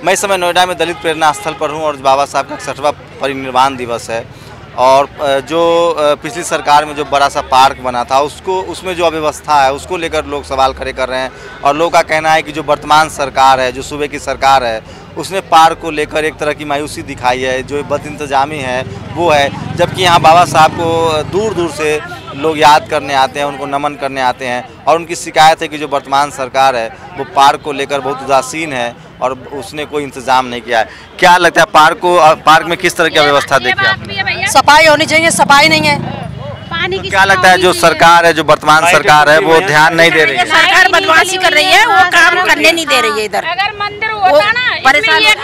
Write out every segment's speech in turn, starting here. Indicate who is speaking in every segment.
Speaker 1: मैं इस समय नोएडा में दलित प्रेरणा स्थल पर हूं और बाबा साहब का 61वां परिनिर्वाण दिवस है। और जो पिछली सरकार में जो बड़ा सा पार्क बना था उसमें जो अव्यवस्था है उसको लेकर लोग सवाल खड़े कर रहे हैं। और लोगों का कहना है कि जो वर्तमान सरकार है, जो सूबे की सरकार है, उसने पार्क को लेकर एक तरह की मायूसी दिखाई है, जो बदइंतजामी है वो है। जबकि यहाँ बाबा साहब को दूर दूर से लोग याद करने आते हैं, उनको नमन करने आते हैं। और उनकी शिकायत है कि जो वर्तमान सरकार है वो पार्क को लेकर बहुत उदासीन है और उसने कोई इंतजाम नहीं किया है। क्या लगता है पार्क में किस तरह की व्यवस्था देखी आपने?
Speaker 2: सफाई होनी चाहिए, सफाई नहीं है।
Speaker 1: तो क्या लगता है जो सरकार है, जो वर्तमान सरकार है, वो ध्यान नहीं दे रही है?
Speaker 2: सरकार बदमाशी कर रही है, वो काम करने नहीं दे रही है। इधर
Speaker 3: अगर मंदिर होता ना,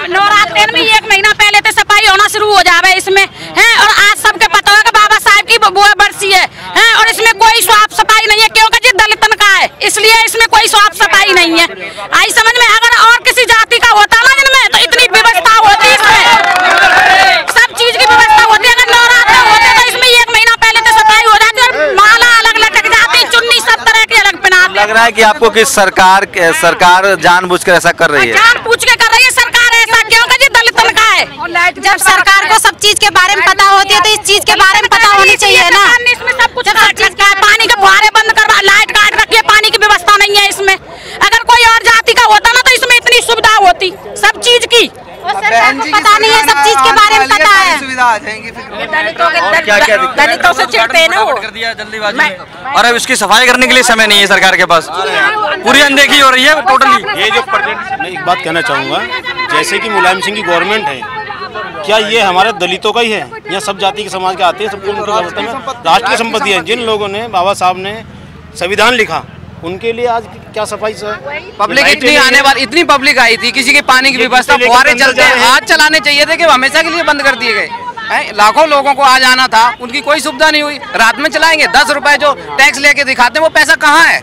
Speaker 3: नवरात्र में 1 महीना पहले तो सफाई होना शुरू हो जावे इसमें है। और आज सबके पता है कि बाबा साहब की बुआ बरसी है और इसमें कोई साफ सफाई नहीं है, क्योंकि ये दलितन का है, इसलिए इसमें कोई साफ सफाई नहीं है। आई समझ में? अगर और किसी जाति का होता ना इनमें तो इतनी व्यवस्था होती, इसमें सब चीज की व्यवस्था होती। अगर नवरात्र होते तो इसमें 1 महीना पहले तो सफाई हो जाती और माला अलग लटक जाती, चुन्नी सब तरह की अलग पहनाते।
Speaker 1: लग रहा है कि आपको कि सरकार जानबूझकर ऐसा कर रही है?
Speaker 3: जानबूझ के कर रही है सरकार ऐसा, क्योंकि ये दलितन का है।
Speaker 2: जब सरकार को सब चीज के बारे में पता होती है तो इस चीज के बारे में पता होनी चाहिए ना।
Speaker 3: इसमें सब कुछ पानी के फुहारे बंद करवा, लाइट काट रखी है, पानी की व्यवस्था नहीं है इसमें। अगर कोई और जाति का होता ना तो इसमें इतनी सुविधा होती सब चीज की।
Speaker 2: पता नहीं है, सब चीज के बारे में पता है।
Speaker 3: दलितों से चिढ़ते हैं ना वो।
Speaker 4: और अब इसकी सफाई करने के लिए समय नहीं है सरकार के पास, पूरी अनदेखी हो रही है टोटली।
Speaker 5: ये जो मैं एक बात कहना चाहूँगा, जैसे कि मुलायम सिंह की गवर्नमेंट है, क्या ये हमारे दलितों का ही है या सब जाति के समाज के आते हैं? सबको उनकी व्यवस्था में राष्ट्रीय संपत्ति है। जिन लोगों ने बाबा साहब ने संविधान लिखा उनके लिए आज क्या सफाई से
Speaker 4: पब्लिक इतनी आने वाली, इतनी पब्लिक आई थी, किसी की पानी की व्यवस्था फुहारे चलते हैं, आज चलाने चाहिए थे कि हमेशा के लिए बंद कर दिए गए। लाखों लोगों को आज आना था, उनकी कोई सुविधा नहीं हुई। रात में चलाएंगे, 10 रुपए जो टैक्स लेके दिखाते हैं वो पैसा कहाँ है?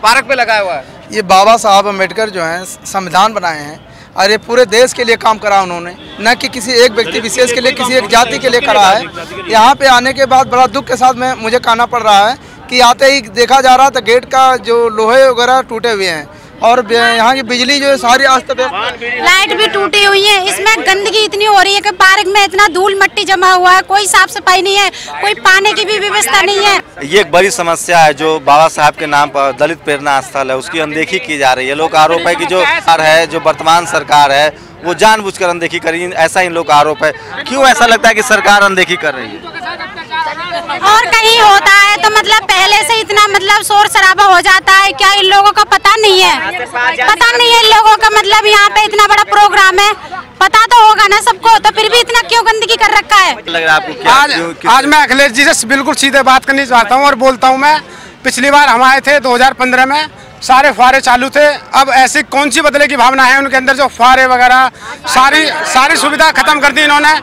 Speaker 4: पार्क पे लगाया हुआ है।
Speaker 6: ये बाबा साहब अम्बेडकर जो हैं संविधान बनाए हैं और ये पूरे देश के लिए काम करा उन्होंने, न कि किसी एक व्यक्ति विशेष के लिए, किसी एक जाति के लिए करा है। यहाँ पे आने के बाद बड़ा दुख के साथ मुझे कहना पड़ रहा है कि आते ही देखा जा रहा था गेट का जो लोहे वगैरह टूटे हुए हैं और यहाँ की बिजली जो है सारी अस्त व्यस्त,
Speaker 2: लाइट भी टूटी हुई है। इसमें गंदगी इतनी हो रही है कि पार्क में इतना धूल मिट्टी जमा हुआ है, कोई साफ सफाई नहीं है, कोई पानी की भी व्यवस्था नहीं है।
Speaker 1: ये एक बड़ी समस्या है जो बाबा साहब के नाम पर दलित प्रेरणा स्थल है उसकी अनदेखी की जा रही है। लोग आरोप है कि जो सरकार है, जो वर्तमान सरकार है, वो जानबूझकर अनदेखी कर रही है, ऐसा इन लोग का आरोप है। क्यों ऐसा लगता है कि सरकार अनदेखी कर रही है?
Speaker 2: और कहीं होता है तो मतलब पहले से इतना मतलब शोर शराबा हो जाता है, क्या इन लोगों का पता नहीं है? पता नहीं है इन लोगों का, मतलब यहाँ पे इतना बड़ा प्रोग्राम है, पता तो होगा ना सबको, तो फिर भी इतना क्यों गंदगी कर रखा है?
Speaker 1: लग रहा है आपको क्या?
Speaker 7: आज मैं अखिलेश जी से बिल्कुल सीधे बात करनी चाहता हूँ और बोलता हूँ। मैं पिछली बार हम आए थे 2015 में, सारे फुहारे चालू थे। अब ऐसी कौन सी बदले की भावना है उनके अंदर? जो फुहारे वगैरह सारी सुविधा खत्म कर दी इन्होंने।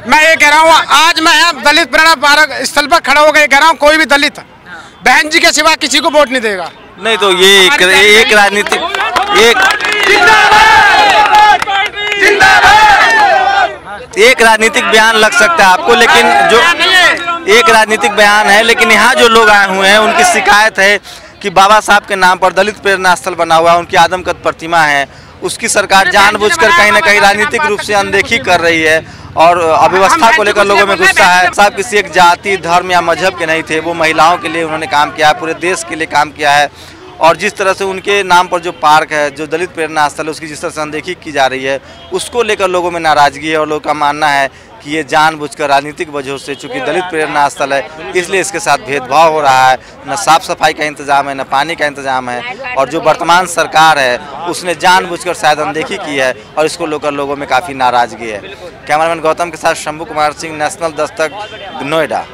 Speaker 7: मैं ये कह रहा हूँ, आज मैं दलित प्रेरणा पार्क स्थल पर खड़ा होकर कह रहा हूँ, कोई भी दलित बहन जी के सिवा किसी को वोट नहीं देगा।
Speaker 1: नहीं तो ये एक राजनीतिक एक राजनीतिक बयान लग सकता है आपको, लेकिन जो एक राजनीतिक बयान है, लेकिन यहाँ जो लोग आए हुए हैं उनकी शिकायत है कि बाबा साहब के नाम पर दलित प्रेरणा स्थल बना हुआ है, उनकी आदमकद प्रतिमा है, उसकी सरकार जानबूझकर कहीं ना कहीं राजनीतिक रूप से अनदेखी कर रही है और अव्यवस्था को लेकर लोगों में गुस्सा है। साहब किसी एक जाति, धर्म या मजहब के नहीं थे, वो महिलाओं के लिए उन्होंने काम किया है, पूरे देश के लिए काम किया है। और जिस तरह से उनके नाम पर जो पार्क है, जो दलित प्रेरणा स्थल है, उसकी जिस तरह से अनदेखी की जा रही है, उसको लेकर लोगों में नाराजगी है और लोगों का मानना है कि ये जानबूझकर राजनीतिक वजहों से, चूंकि दलित प्रेरणा स्थल है इसलिए इसके साथ भेदभाव हो रहा है। न साफ सफाई का इंतजाम है, न पानी का इंतजाम है, और जो वर्तमान सरकार है उसने जानबूझकर शायद अनदेखी की है और इसको लेकर लोगों में काफ़ी नाराजगी है। कैमरामैन गौतम के साथ शंभू कुमार सिंह, नेशनल दस्तक, नोएडा।